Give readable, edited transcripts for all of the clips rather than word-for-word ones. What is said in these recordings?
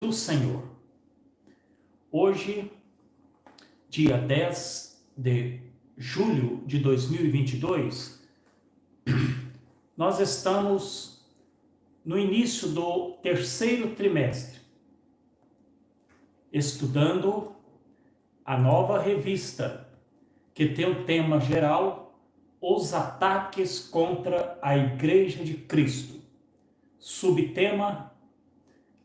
do Senhor. Hoje, dia 10 de julho de 2022, nós estamos no início do terceiro trimestre, estudando a nova revista, que tem o tema geral: Os ataques contra a Igreja de Cristo. Subtema: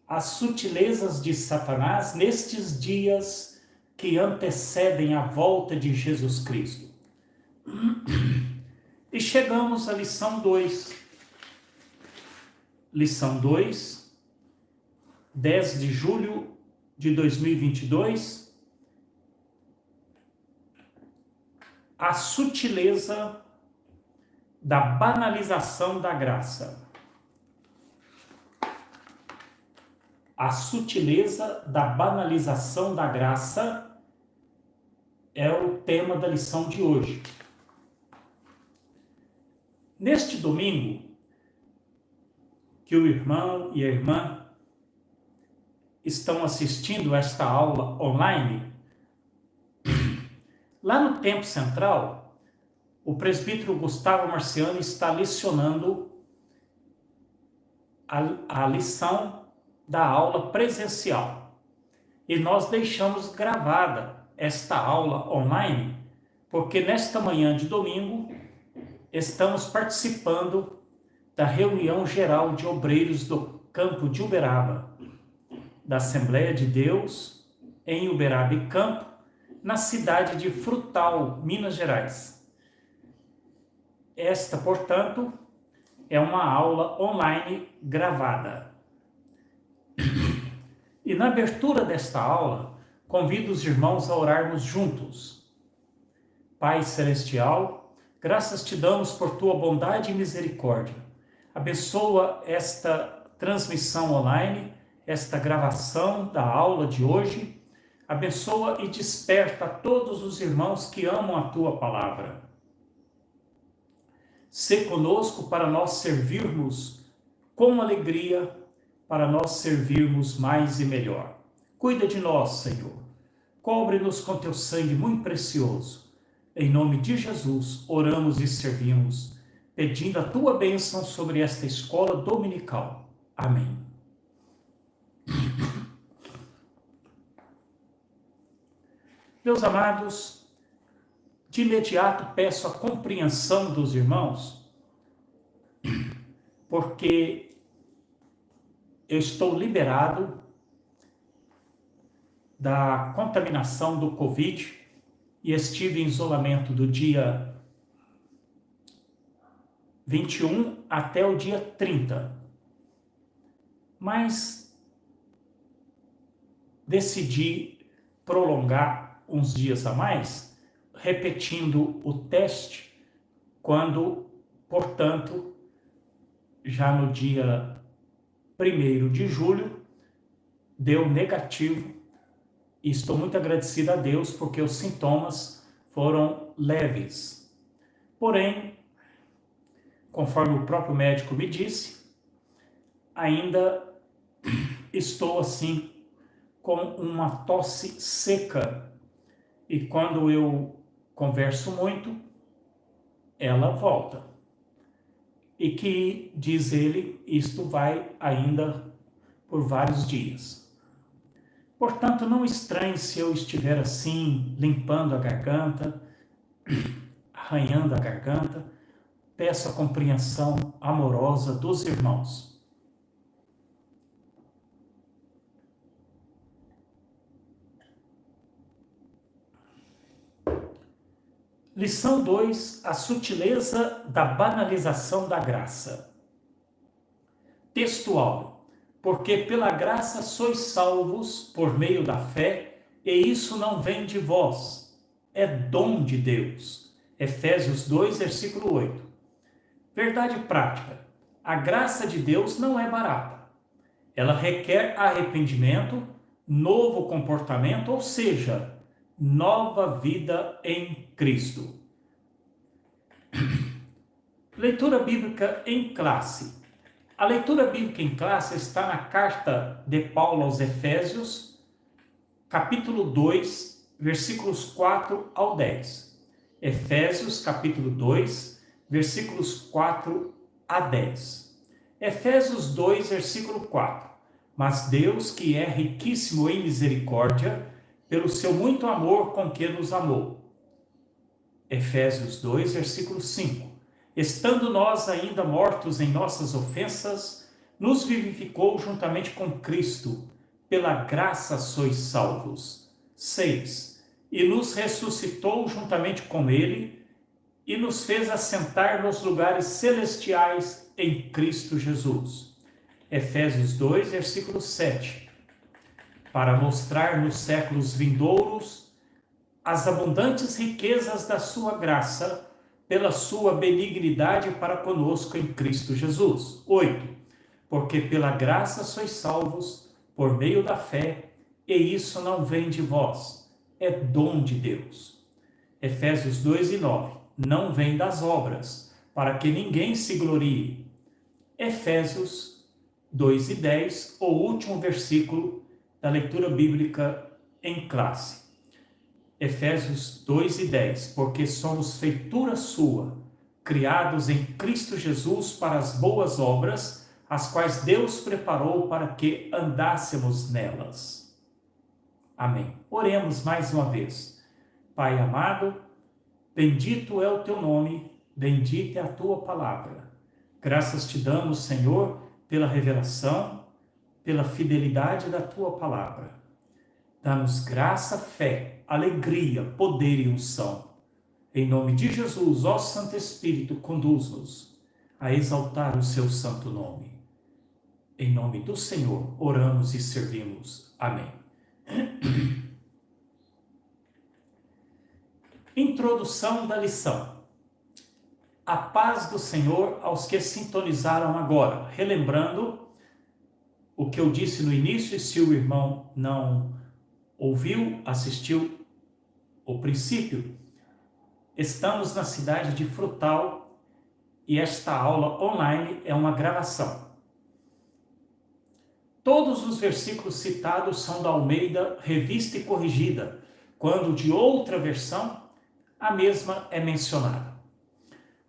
as sutilezas de Satanás nestes dias que antecedem a volta de Jesus Cristo. E chegamos à lição 2. Lição 2, 10 de julho de 2022. A sutileza da banalização da graça. A sutileza da banalização da graça é o tema da lição de hoje. Neste domingo, que o irmão e a irmã estão assistindo esta aula online, lá no Templo Central, o presbítero Gustavo Marciano está lecionando a lição da aula presencial. E nós deixamos gravada esta aula online, porque nesta manhã de domingo estamos participando da reunião geral de obreiros do campo de Uberaba, da Assembleia de Deus, em Uberaba e Campo, na cidade de Frutal, Minas Gerais. Esta, portanto, é uma aula online gravada. E na abertura desta aula, convido os irmãos a orarmos juntos. Pai Celestial, graças te damos por tua bondade e misericórdia. Abençoa esta transmissão online, esta gravação da aula de hoje. Abençoa e desperta a todos os irmãos que amam a tua palavra. Sê conosco para nós servirmos com alegria, para nós servirmos mais e melhor. Cuida de nós, Senhor. Cobre-nos com teu sangue muito precioso. Em nome de Jesus, oramos e servimos, pedindo a tua bênção sobre esta escola dominical. Amém. Meus amados, de imediato peço a compreensão dos irmãos, porque eu estou liberado da contaminação do Covid e estive em isolamento do dia 21 até o dia 30. Mas decidi prolongar uns dias a mais, repetindo o teste, quando, portanto, já no dia 1º de julho, deu negativo, e estou muito agradecido a Deus porque os sintomas foram leves. Porém, conforme o próprio médico me disse, ainda estou assim com uma tosse seca, e quando eu converso muito, ela volta. E que, diz ele, isto vai ainda por vários dias. Portanto, não estranhe se eu estiver assim, limpando a garganta, arranhando a garganta. Peço a compreensão amorosa dos irmãos. Lição 2, a sutileza da banalização da graça. Textual: porque pela graça sois salvos por meio da fé, e isso não vem de vós, é dom de Deus. Efésios 2, versículo 8. Verdade prática: a graça de Deus não é barata. Ela requer arrependimento, novo comportamento, ou seja, nova vida em Cristo. Leitura bíblica em classe. A leitura bíblica em classe está na carta de Paulo aos Efésios, capítulo 2, versículos 4 ao 10. Efésios, capítulo 2, versículos 4 a 10. Efésios 2, versículo 4. Mas Deus, que é riquíssimo em misericórdia, pelo seu muito amor com que nos amou. Efésios 2, versículo 5. Estando nós ainda mortos em nossas ofensas, nos vivificou juntamente com Cristo, pela graça sois salvos. 6. E nos ressuscitou juntamente com Ele, e nos fez assentar nos lugares celestiais em Cristo Jesus. Efésios 2, versículo 7. Para mostrar nos séculos vindouros as abundantes riquezas da sua graça, pela sua benignidade para conosco em Cristo Jesus. 8. Porque pela graça sois salvos, por meio da fé, e isso não vem de vós, é dom de Deus. Efésios 2 e 9. Não vem das obras, para que ninguém se glorie. Efésios 2 e 10, o último versículo da leitura bíblica em classe. Efésios 2 e 10, porque somos feitura sua, criados em Cristo Jesus para as boas obras, as quais Deus preparou para que andássemos nelas. Amém. Oremos mais uma vez. Pai amado, bendito é o teu nome, bendita é a tua palavra. Graças te damos, Senhor, pela revelação, pela fidelidade da tua palavra. Dá-nos graça, fé, alegria, poder e unção. Em nome de Jesus, ó Santo Espírito, conduz-nos a exaltar o seu santo nome. Em nome do Senhor, oramos e servimos. Amém. Introdução da lição. A paz do Senhor aos que sintonizaram agora. Relembrando o que eu disse no início, e se o irmão não ouviu, assistiu o princípio, estamos na cidade de Frutal e esta aula online é uma gravação. Todos os versículos citados são da Almeida Revista e Corrigida, quando de outra versão, a mesma é mencionada.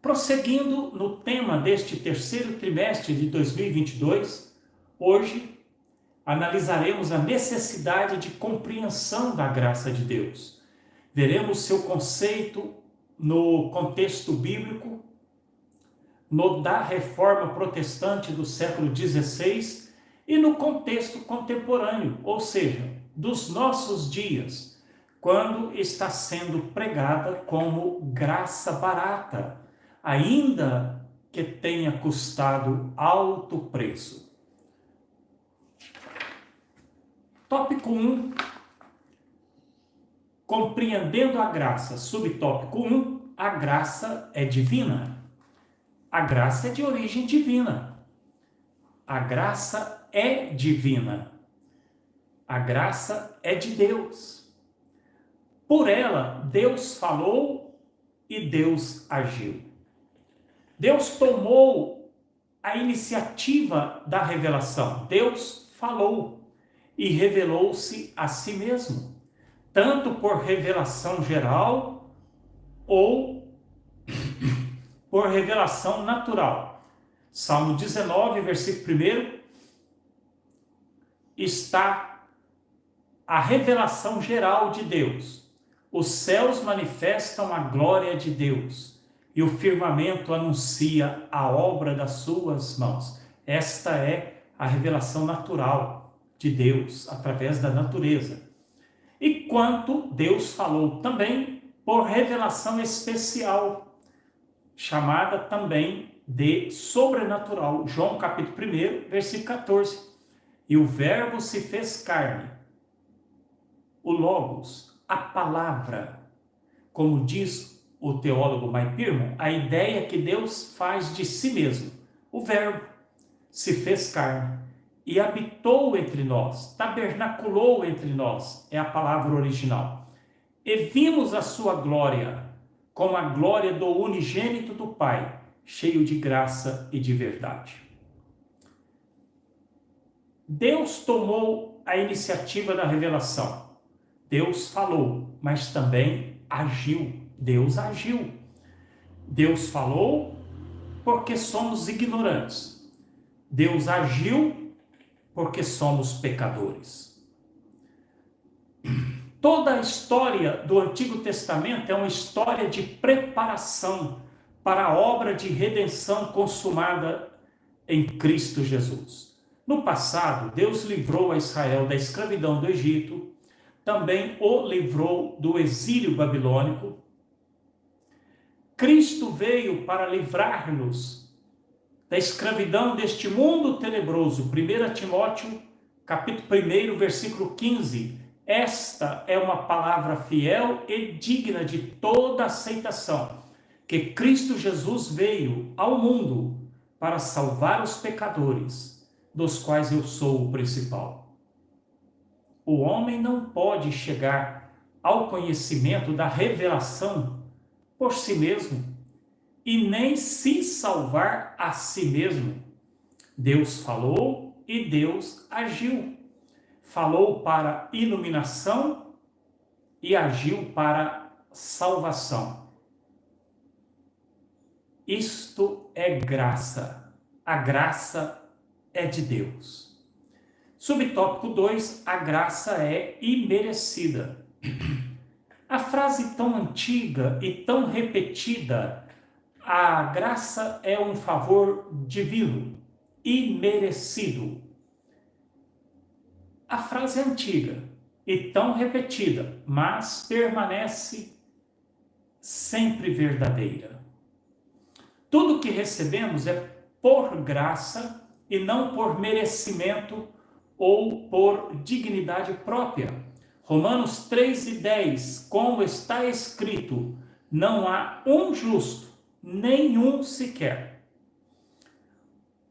Prosseguindo no tema deste terceiro trimestre de 2022, hoje analisaremos a necessidade de compreensão da graça de Deus. Veremos seu conceito no contexto bíblico, no da reforma protestante do século XVI e no contexto contemporâneo, ou seja, dos nossos dias, quando está sendo pregada como graça barata, ainda que tenha custado alto preço. Tópico 1. Compreendendo a graça. Subtópico 1. A graça é divina. A graça é de origem divina. A graça é divina. A graça é de Deus. Por ela, Deus falou e Deus agiu. Deus tomou a iniciativa da revelação. Deus falou e revelou-se a si mesmo, tanto por revelação geral ou por revelação natural. Salmo 19, versículo 1, está a revelação geral de Deus. Os céus manifestam a glória de Deus e o firmamento anuncia a obra das suas mãos. Esta é a revelação natural de Deus através da natureza. E quanto Deus falou também por revelação especial, chamada também de sobrenatural. João capítulo 1, versículo 14. E o verbo se fez carne, o Logos, a palavra. Como diz o teólogo Mike Pierman, a ideia que Deus faz de si mesmo. O verbo se fez carne e habitou entre nós, tabernaculou entre nós, é a palavra original. E vimos a sua glória, como a glória do unigênito do Pai, cheio de graça e de verdade. Deus tomou a iniciativa da revelação. Deus falou, mas também agiu. Deus agiu. Deus falou porque somos ignorantes. Deus agiu porque somos pecadores. Toda a história do Antigo Testamento é uma história de preparação para a obra de redenção consumada em Cristo Jesus. No passado, Deus livrou a Israel da escravidão do Egito, também o livrou do exílio babilônico. Cristo veio para livrar-nos da escravidão deste mundo tenebroso. 1 Timóteo, capítulo 1, versículo 15. Esta é uma palavra fiel e digna de toda aceitação, que Cristo Jesus veio ao mundo para salvar os pecadores, dos quais eu sou o principal. O homem não pode chegar ao conhecimento da revelação por si mesmo e nem se salvar a si mesmo. Deus falou e Deus agiu. Falou para iluminação e agiu para salvação. Isto é graça. A graça é de Deus. Subtópico 2, a graça é imerecida. A frase tão antiga e tão repetida, a graça é um favor divino, imerecido. A frase é antiga e tão repetida, mas permanece sempre verdadeira. Tudo que recebemos é por graça e não por merecimento ou por dignidade própria. Romanos 3:10, como está escrito, não há um justo, nenhum sequer.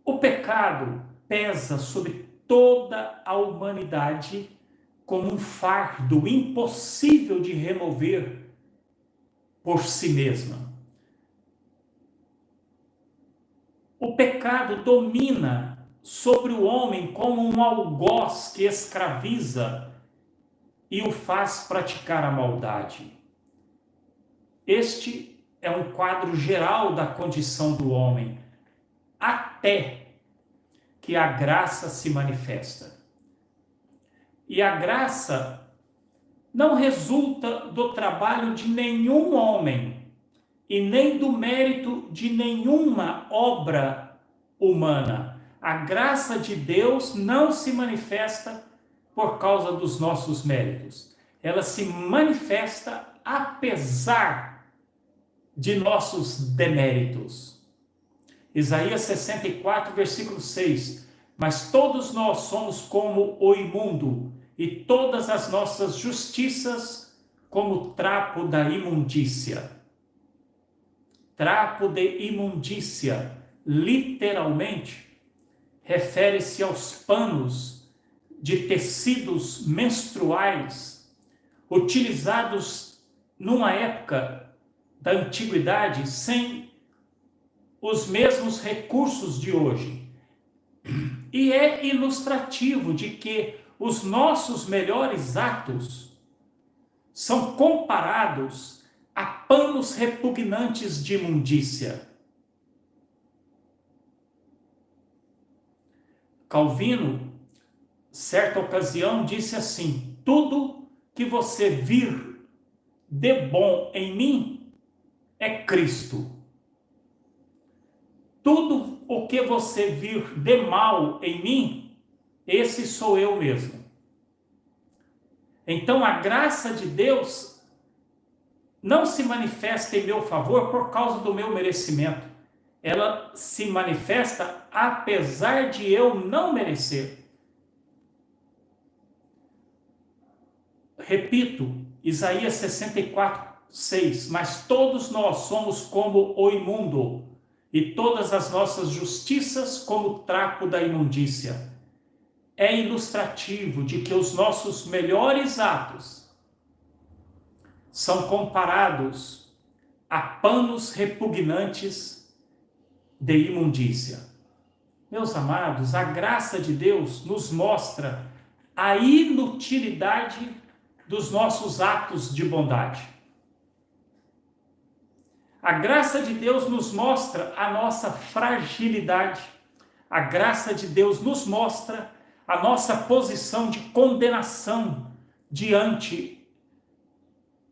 O pecado pesa sobre toda a humanidade como um fardo impossível de remover por si mesma. O pecado domina sobre o homem como um algoz que escraviza e o faz praticar a maldade. Este é um quadro geral da condição do homem, até que a graça se manifesta. E a graça não resulta do trabalho de nenhum homem e nem do mérito de nenhuma obra humana. A graça de Deus não se manifesta por causa dos nossos méritos. Ela se manifesta apesar de nossos deméritos. Isaías 64, versículo 6. Mas todos nós somos como o imundo, e todas as nossas justiças como trapo da imundícia. Trapo de imundícia, literalmente, refere-se aos panos de tecidos menstruais utilizados numa época da antiguidade sem os mesmos recursos de hoje. E é ilustrativo de que os nossos melhores atos são comparados a panos repugnantes de imundícia. Calvino, certa ocasião, disse assim: tudo que você vir de bom em mim é Cristo. Tudo o que você vir de mal em mim, esse sou eu mesmo. Então a graça de Deus não se manifesta em meu favor por causa do meu merecimento. Ela se manifesta apesar de eu não merecer. Repito, Isaías 64, 6. Mas todos nós somos como o imundo, e todas as nossas justiças como trapo da imundícia. É ilustrativo de que os nossos melhores atos são comparados a panos repugnantes de imundícia. Meus amados, a graça de Deus nos mostra a inutilidade dos nossos atos de bondade. A graça de Deus nos mostra a nossa fragilidade. A graça de Deus nos mostra a nossa posição de condenação diante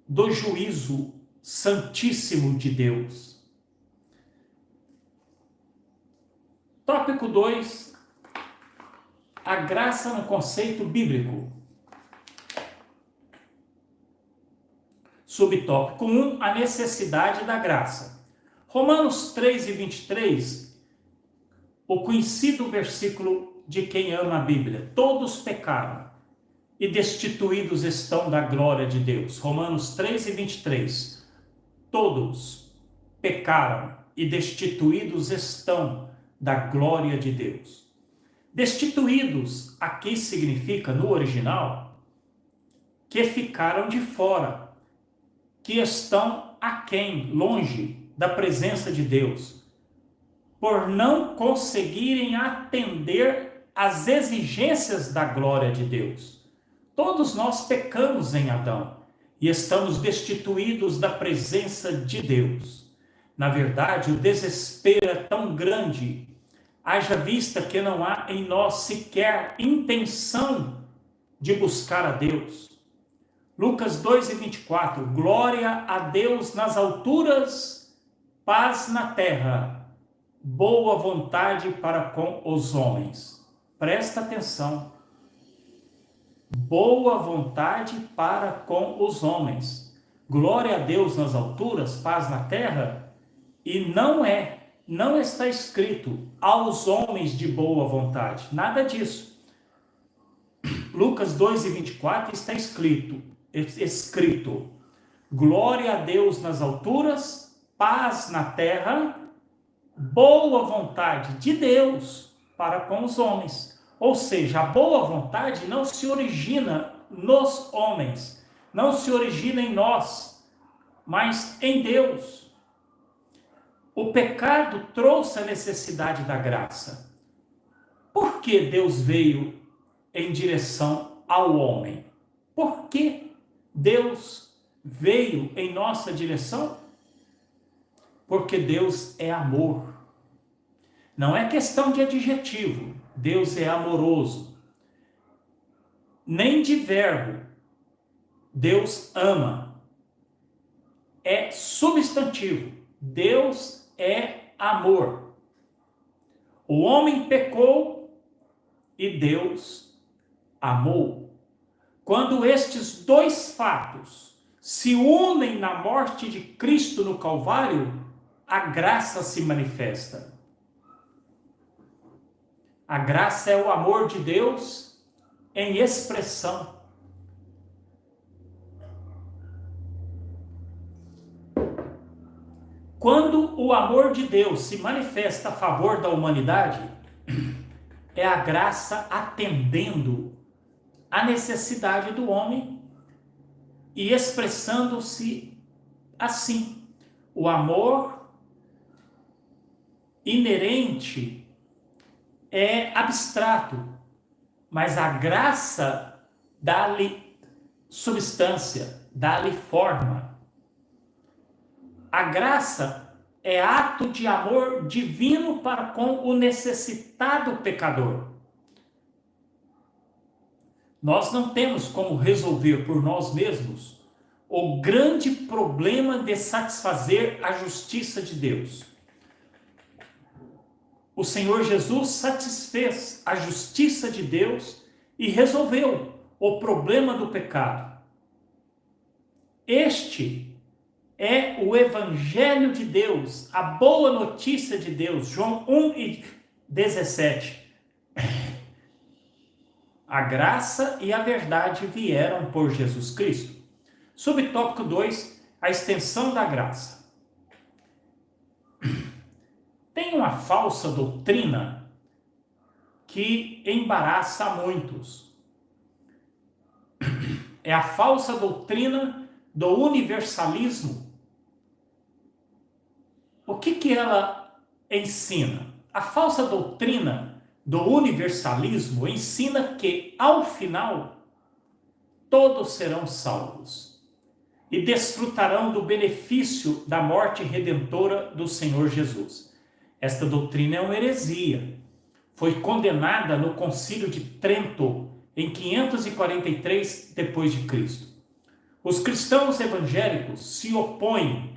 do juízo santíssimo de Deus. Tópico 2, a graça no conceito bíblico. Subtópico 1, a necessidade da graça. Romanos 3:23, o conhecido versículo de quem ama a Bíblia. Todos pecaram e destituídos estão da glória de Deus. Romanos 3:23, todos pecaram e destituídos estão da glória de Deus. Destituídos aqui significa, no original, que ficaram de fora, que estão aquém, longe da presença de Deus, por não conseguirem atender às exigências da glória de Deus. Todos nós pecamos em Adão e estamos destituídos da presença de Deus. Na verdade, o desespero é tão grande, haja vista que não há em nós sequer intenção de buscar a Deus. Lucas 2:24, glória a Deus nas alturas, paz na terra, boa vontade para com os homens. Presta atenção. Boa vontade para com os homens. Glória a Deus nas alturas, paz na terra, e não está escrito aos homens de boa vontade, nada disso. Lucas 2:24 está escrito, glória a Deus nas alturas, paz na terra, boa vontade de Deus para com os homens. Ou seja, a boa vontade não se origina nos homens, não se origina em nós, mas em Deus. O pecado trouxe a necessidade da graça. Por que Deus veio em direção ao homem? Por que Deus veio em nossa direção? Porque Deus é amor. Não é questão de adjetivo. Deus é amoroso. Nem de verbo. Deus ama. É substantivo. Deus é amor. O homem pecou e Deus amou. Quando estes dois fatos se unem na morte de Cristo no Calvário, a graça se manifesta. A graça é o amor de Deus em expressão. Quando o amor de Deus se manifesta a favor da humanidade, é a graça atendendo à necessidade do homem e expressando-se assim. O amor inerente é abstrato, mas a graça dá-lhe substância, dá-lhe forma. A graça é ato de amor divino para com o necessitado pecador. Nós não temos como resolver por nós mesmos o grande problema de satisfazer a justiça de Deus. O Senhor Jesus satisfez a justiça de Deus e resolveu o problema do pecado. Este é o Evangelho de Deus, a boa notícia de Deus. João 1:17. A graça e a verdade vieram por Jesus Cristo. Subtópico 2, a extensão da graça. Tem uma falsa doutrina que embaraça a muitos. É a falsa doutrina do universalismo. O que ela ensina? A falsa doutrina do universalismo ensina que, ao final, todos serão salvos e desfrutarão do benefício da morte redentora do Senhor Jesus. Esta doutrina é uma heresia. Foi condenada no Concílio de Trento em 543 d.C. Os cristãos evangélicos se opõem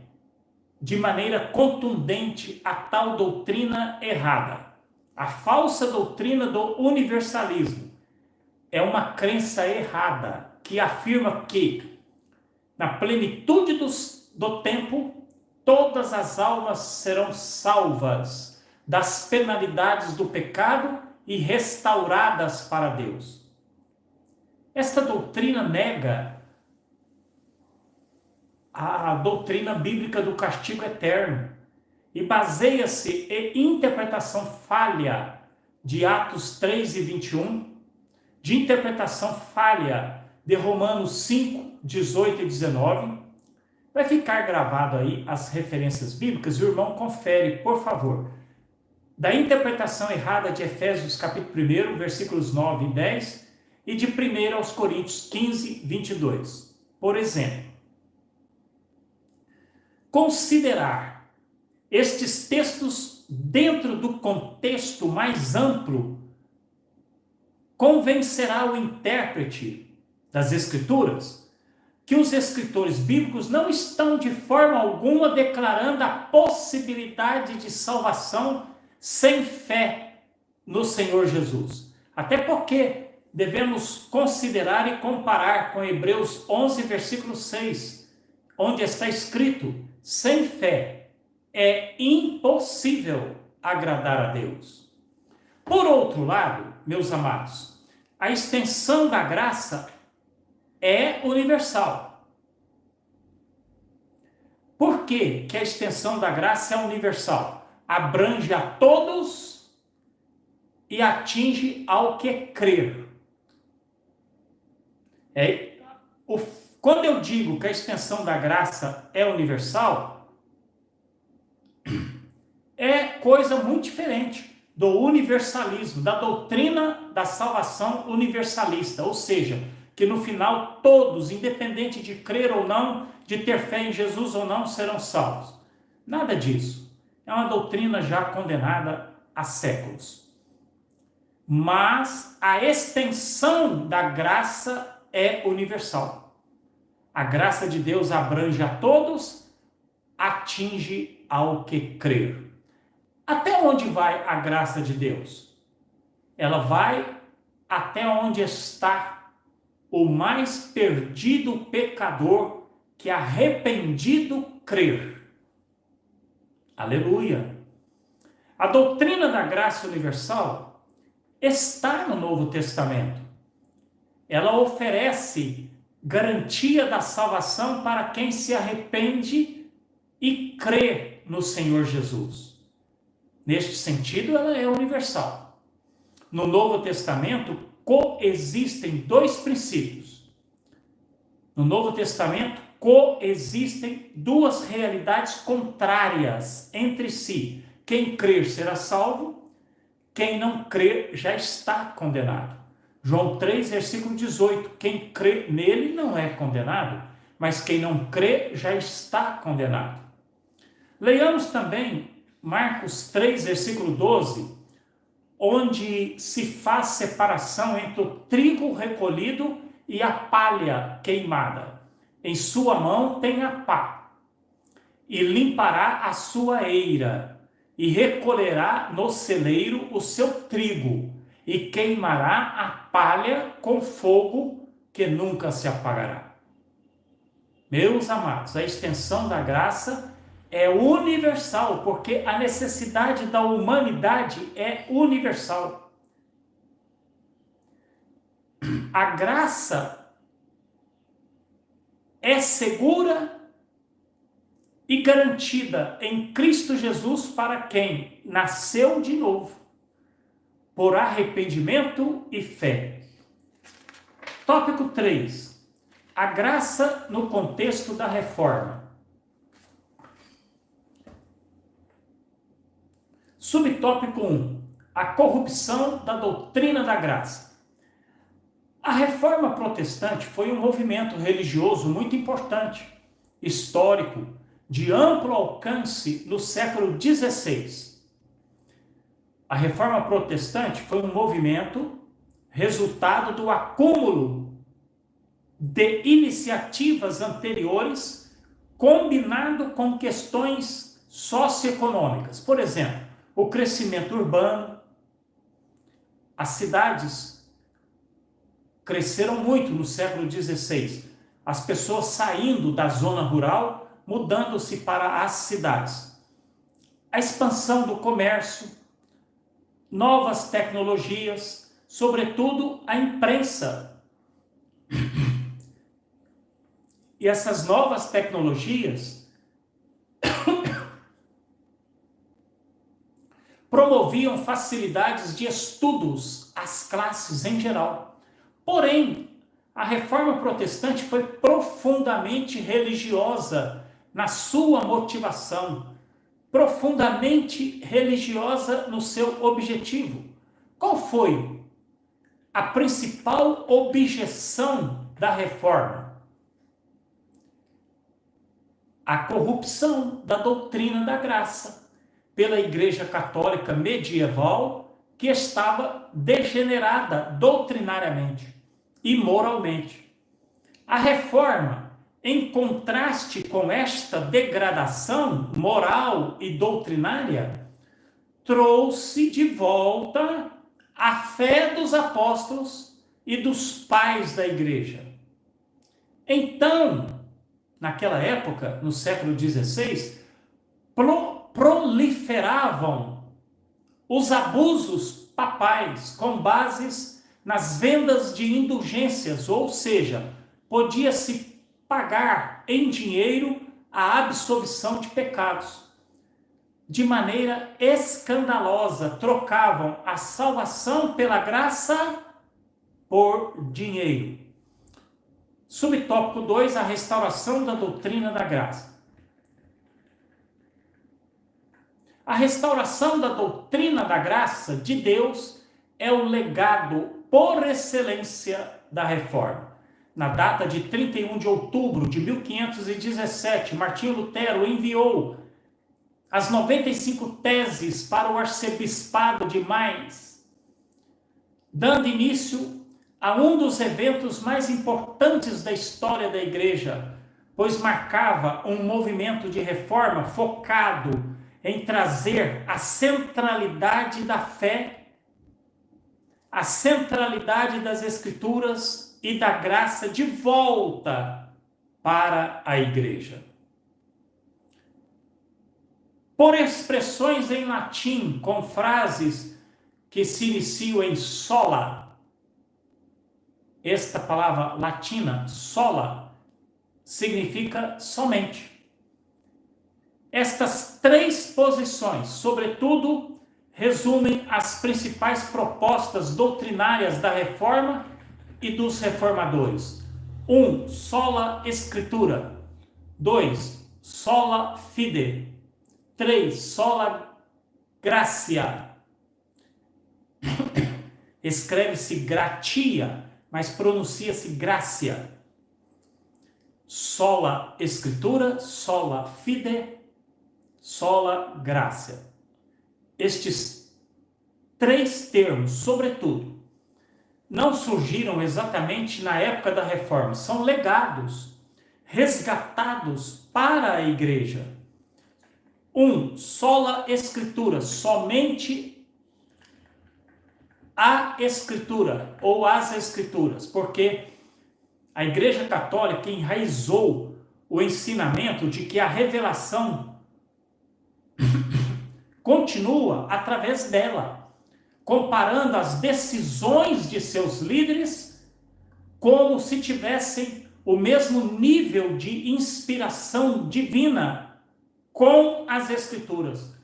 de maneira contundente a tal doutrina errada. A falsa doutrina do universalismo é uma crença errada que afirma que, na plenitude do tempo, todas as almas serão salvas das penalidades do pecado e restauradas para Deus. Esta doutrina nega a doutrina bíblica do castigo eterno e baseia-se em interpretação falha de Atos 3 e 21, de interpretação falha de Romanos 5, 18 e 19. Vai ficar gravado aí as referências bíblicas, o irmão confere, por favor. Da interpretação errada de Efésios capítulo 1, versículos 9 e 10, e de 1 aos Coríntios 15, 22. Por exemplo, considerar estes textos dentro do contexto mais amplo convencerá o intérprete das Escrituras que os escritores bíblicos não estão de forma alguma declarando a possibilidade de salvação sem fé no Senhor Jesus. Até porque devemos considerar e comparar com Hebreus 11, versículo 6, onde está escrito: sem fé é impossível agradar a Deus. Por outro lado, meus amados, a extensão da graça é universal. Por que a extensão da graça é universal? Abrange a todos e atinge ao que crer. Quando eu digo que a extensão da graça é universal, é coisa muito diferente do universalismo, da doutrina da salvação universalista, ou seja, que no final todos, independente de crer ou não, de ter fé em Jesus ou não, serão salvos. Nada disso. É uma doutrina já condenada há séculos. Mas a extensão da graça é universal. A graça de Deus abrange a todos, atinge ao que crer. Até onde vai a graça de Deus? Ela vai até onde está o mais perdido pecador que arrependido crer. Aleluia! A doutrina da graça universal está no Novo Testamento. Ela oferece garantia da salvação para quem se arrepende e crê no Senhor Jesus. Neste sentido, ela é universal. No Novo Testamento, coexistem dois princípios. No Novo Testamento, coexistem duas realidades contrárias entre si. Quem crer será salvo, quem não crer já está condenado. João 3, versículo 18. Quem crê nele não é condenado, mas quem não crê já está condenado. Leiamos também Marcos 3, versículo 12, onde se faz separação entre o trigo recolhido e a palha queimada. Em sua mão tem a pá, e limpará a sua eira, e recolherá no celeiro o seu trigo, e queimará a palha com fogo que nunca se apagará. Meus amados, a extensão da graça é universal, porque a necessidade da humanidade é universal. A graça é segura e garantida em Cristo Jesus para quem nasceu de novo, por arrependimento e fé. Tópico 3. A graça no contexto da reforma. Subtópico 1. a corrupção da doutrina da graça. A Reforma Protestante foi um movimento religioso muito importante, histórico, de amplo alcance no século XVI. A Reforma Protestante foi um movimento resultado do acúmulo de iniciativas anteriores combinado com questões socioeconômicas. Por exemplo, o crescimento urbano. As cidades cresceram muito no século XVI. As pessoas saindo da zona rural, mudando-se para as cidades. A expansão do comércio, novas tecnologias, sobretudo a imprensa. E essas novas tecnologias promoviam facilidades de estudos às classes em geral. Porém, a Reforma Protestante foi profundamente religiosa na sua motivação, profundamente religiosa no seu objetivo. Qual foi a principal objeção da Reforma? A corrupção da doutrina da graça pela Igreja Católica medieval, que estava degenerada doutrinariamente e moralmente. A Reforma, em contraste com esta degradação moral e doutrinária, trouxe de volta a fé dos apóstolos e dos pais da Igreja. Então, naquela época, no século XVI, proliferavam os abusos papais com bases nas vendas de indulgências, ou seja, podia-se pagar em dinheiro a absolvição de pecados. De maneira escandalosa, trocavam a salvação pela graça por dinheiro. Subtópico 2, a restauração da doutrina da graça. A restauração da doutrina da graça de Deus é o legado por excelência da Reforma. Na data de 31 de outubro de 1517, Martinho Lutero enviou as 95 teses para o arcebispado de Mainz, dando início a um dos eventos mais importantes da história da Igreja, pois marcava um movimento de reforma focado em trazer a centralidade da fé, a centralidade das Escrituras e da graça de volta para a Igreja. Por expressões em latim, com frases que se iniciam em sola, esta palavra latina, sola, significa somente. Estas três posições, sobretudo, resumem as principais propostas doutrinárias da Reforma e dos reformadores. 1. Sola Escritura. 2. Sola Fide. 3. Sola Gratia. Escreve-se gratia, mas pronuncia-se gracia. Sola Escritura, sola Fide, sola Gracia. Estes três termos, sobretudo, não surgiram exatamente na época da Reforma, são legados, resgatados para a Igreja. 1. Sola Escritura, somente a Escritura ou as Escrituras, porque a Igreja Católica enraizou o ensinamento de que a revelação continua através dela, comparando as decisões de seus líderes como se tivessem o mesmo nível de inspiração divina com as Escrituras.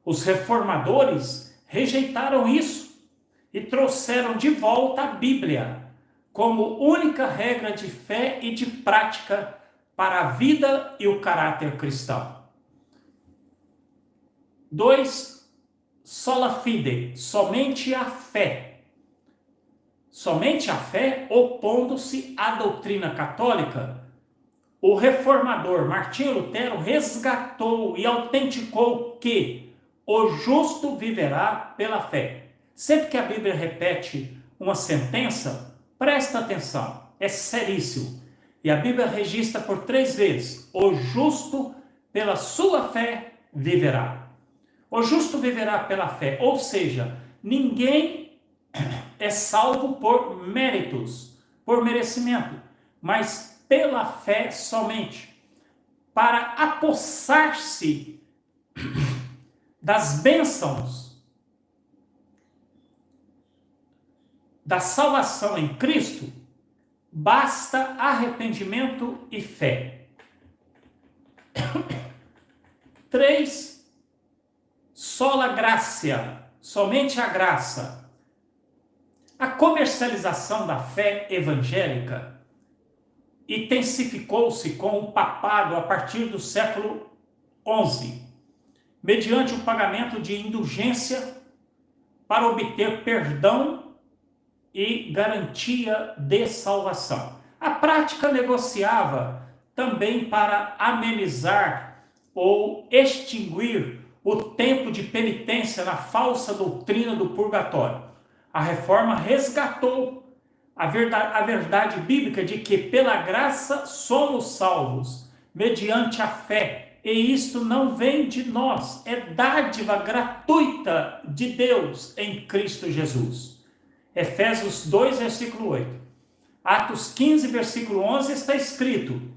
Os reformadores rejeitaram isso e trouxeram de volta a Bíblia como única regra de fé e de prática para a vida e o caráter cristão. 2. sola fide, somente a fé. Somente a fé, opondo-se à doutrina católica, o reformador Martinho Lutero resgatou e autenticou que o justo viverá pela fé. Sempre que a Bíblia repete uma sentença, presta atenção, é seríssimo. E a Bíblia registra por 3 vezes: o justo pela sua fé viverá. O justo viverá pela fé, ou seja, ninguém é salvo por méritos, por merecimento, mas pela fé somente, para apossar-se das bênçãos da salvação em Cristo, basta arrependimento e fé. 3. Sola gratia, somente a graça. A comercialização da fé evangélica intensificou-se com o papado a partir do século XI, mediante o pagamento de indulgência para obter perdão e garantia de salvação. A prática negociava também para amenizar ou extinguir o tempo de penitência na falsa doutrina do purgatório. A reforma resgatou a verdade bíblica de que pela graça somos salvos, mediante a fé, e isto não vem de nós, é dádiva gratuita de Deus em Cristo Jesus. Efésios 2, versículo 8. Atos 15, versículo 11 está escrito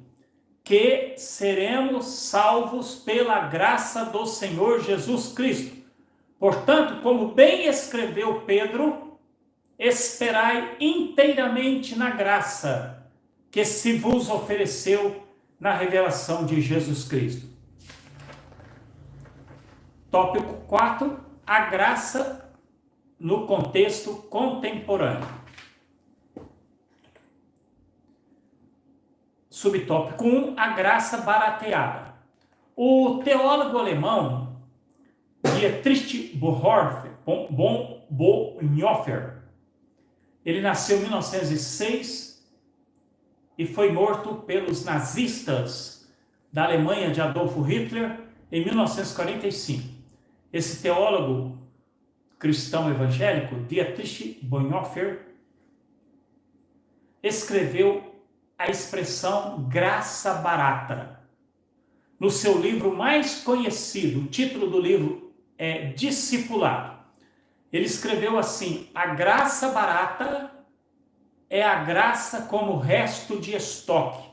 que seremos salvos pela graça do Senhor Jesus Cristo. Portanto, como bem escreveu Pedro, esperai inteiramente na graça que se vos ofereceu na revelação de Jesus Cristo. Tópico 4, a graça no contexto contemporâneo. Subtópico 1, a graça barateada. O teólogo alemão Dietrich Bonhoeffer, ele nasceu em 1906 e foi morto pelos nazistas da Alemanha de Adolf Hitler em 1945. Esse teólogo cristão evangélico, Dietrich Bonhoeffer, escreveu a expressão graça barata. No seu livro mais conhecido, o título do livro é Discipulado. Ele escreveu assim: a graça barata é a graça como resto de estoque.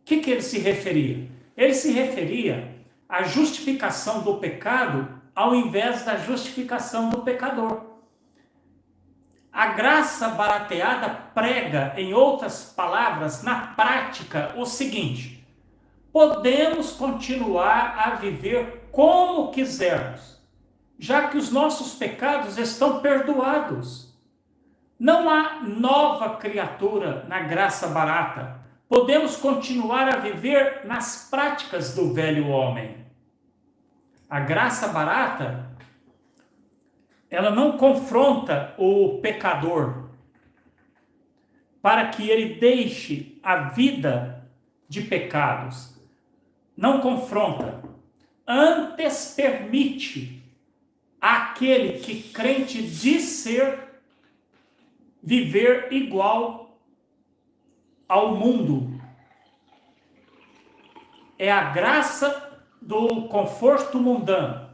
O que ele se referia? Ele se referia à justificação do pecado ao invés da justificação do pecador. A graça barateada prega, em outras palavras, na prática, o seguinte: podemos continuar a viver como quisermos, já que os nossos pecados estão perdoados. Não há nova criatura na graça barata. Podemos continuar a viver nas práticas do velho homem. A graça barata, ela não confronta o pecador para que ele deixe a vida de pecados. Não confronta. Antes permite àquele que crente diz ser viver igual ao mundo. É a graça do conforto mundano.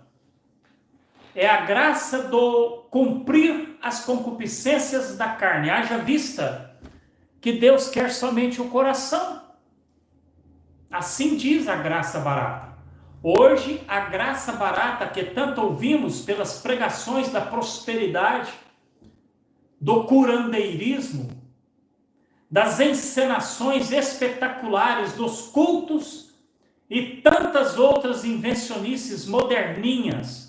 É a graça do cumprir as concupiscências da carne. Haja vista que Deus quer somente o coração. Assim diz a graça barata. Hoje, a graça barata que tanto ouvimos pelas pregações da prosperidade, do curandeirismo, das encenações espetaculares dos cultos e tantas outras invencionices moderninhas,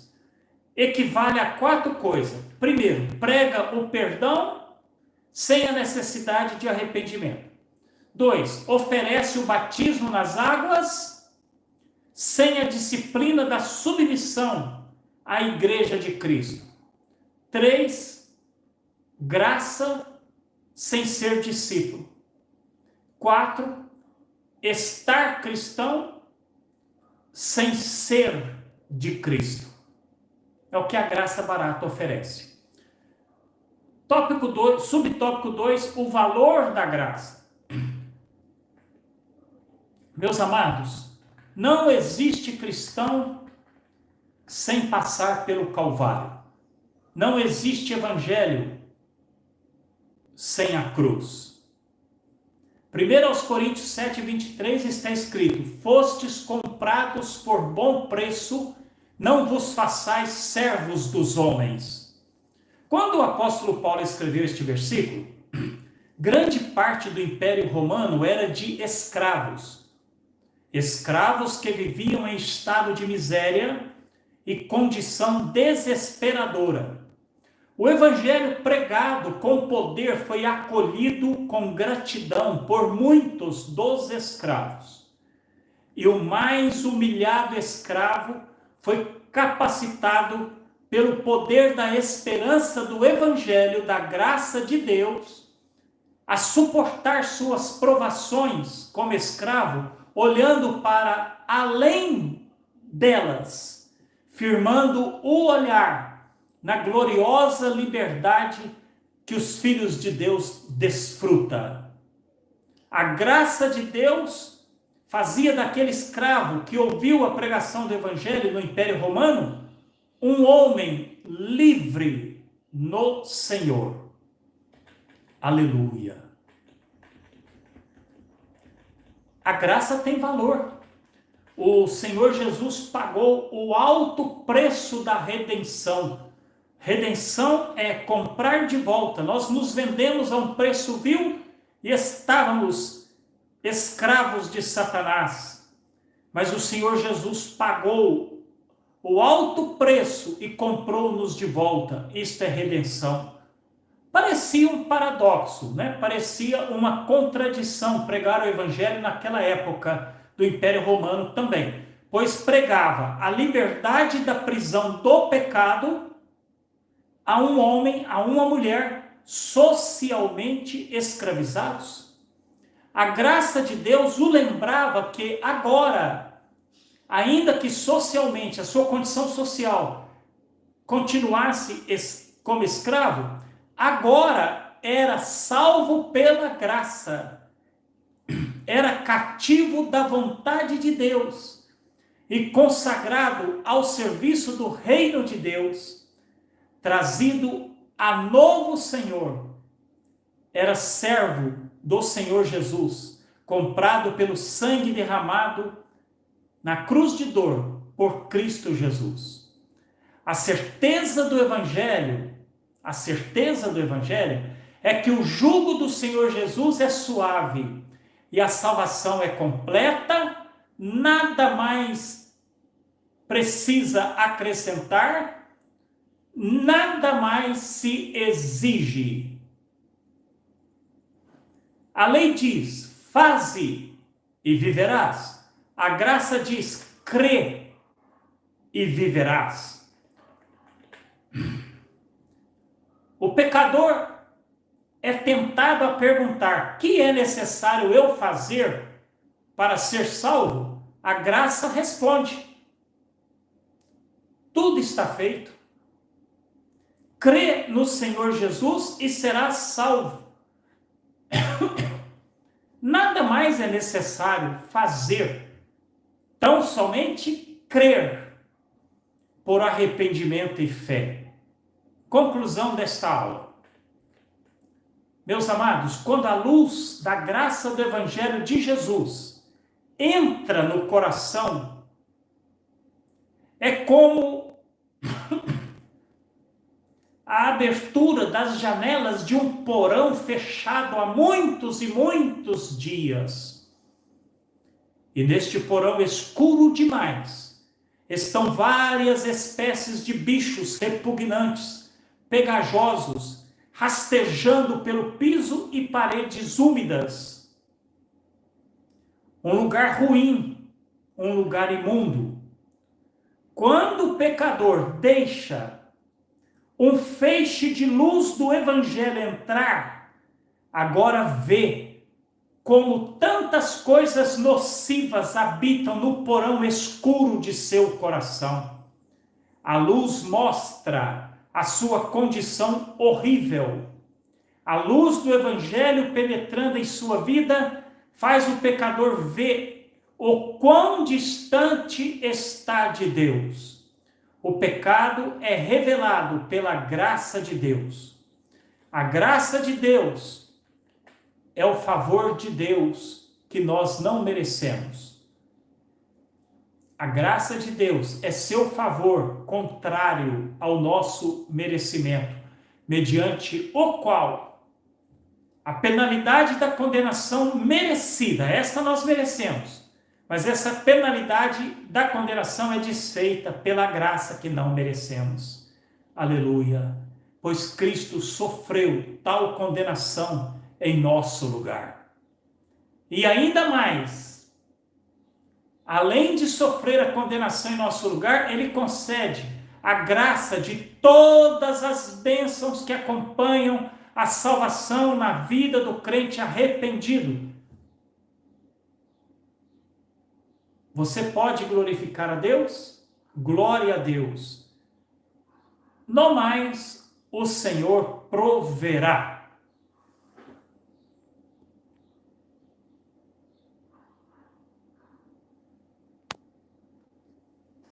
equivale a 4 coisas. Primeiro, prega o perdão sem a necessidade de arrependimento. 2, oferece o batismo nas águas sem a disciplina da submissão a igreja de Cristo? 3, graça sem ser discípulo. 4, estar cristão sem ser de Cristo. É o que a graça barata oferece. Tópico 2, subtópico 2, o valor da graça. Meus amados, não existe cristão sem passar pelo Calvário. Não existe evangelho sem a cruz. 1 Coríntios 7, 23 está escrito: fostes comprados por bom preço, não vos façais servos dos homens. Quando o apóstolo Paulo escreveu este versículo, grande parte do Império Romano era de escravos. Escravos que viviam em estado de miséria e condição desesperadora. O evangelho pregado com poder foi acolhido com gratidão por muitos dos escravos. E o mais humilhado escravo foi capacitado pelo poder da esperança do evangelho, da graça de Deus, a suportar suas provações como escravo, olhando para além delas, firmando o olhar na gloriosa liberdade que os filhos de Deus desfrutam. A graça de Deus fazia daquele escravo que ouviu a pregação do evangelho no Império Romano um homem livre no Senhor. Aleluia. A graça tem valor. O Senhor Jesus pagou o alto preço da redenção. Redenção é comprar de volta. Nós nos vendemos a um preço vil e estávamos escravos de Satanás. Mas o Senhor Jesus pagou o alto preço e comprou-nos de volta. Isto é redenção. Parecia um paradoxo, né? Parecia uma contradição pregar o evangelho naquela época do Império Romano também, pois pregava a liberdade da prisão do pecado a um homem, a uma mulher socialmente escravizados. A graça de Deus o lembrava que agora, ainda que socialmente a sua condição social continuasse como escravo, agora era salvo pela graça, era cativo da vontade de Deus e consagrado ao serviço do reino de Deus, trazido a novo Senhor, era servo do Senhor Jesus, comprado pelo sangue derramado na cruz de dor por Cristo Jesus. A certeza do Evangelho é que o jugo do Senhor Jesus é suave e a salvação é completa, nada mais precisa acrescentar, nada mais se exige. A lei diz: faze e viverás. A graça diz: crê e viverás. O pecador é tentado a perguntar: que é necessário eu fazer para ser salvo? A graça responde: tudo está feito. Crê no Senhor Jesus e serás salvo. Nada mais é necessário fazer, tão somente crer por arrependimento e fé. Conclusão desta aula. Meus amados, quando a luz da graça do Evangelho de Jesus entra no coração, é como a abertura das janelas de um porão fechado há muitos e muitos dias. E neste porão escuro demais estão várias espécies de bichos repugnantes, pegajosos, rastejando pelo piso e paredes úmidas. Um lugar ruim, um lugar imundo. Quando o pecador deixa um feixe de luz do evangelho entrar, agora vê como tantas coisas nocivas habitam no porão escuro de seu coração. A luz mostra a sua condição horrível. A luz do evangelho penetrando em sua vida faz o pecador ver o quão distante está de Deus. O pecado é revelado pela graça de Deus. A graça de Deus é o favor de Deus que nós não merecemos. A graça de Deus é seu favor contrário ao nosso merecimento, mediante o qual a penalidade da condenação merecida, esta nós merecemos, mas essa penalidade da condenação é desfeita pela graça que não merecemos. Aleluia! Pois Cristo sofreu tal condenação em nosso lugar. E ainda mais, além de sofrer a condenação em nosso lugar, ele concede a graça de todas as bênçãos que acompanham a salvação na vida do crente arrependido. Você pode glorificar a Deus? Glória a Deus. No mais, o Senhor proverá.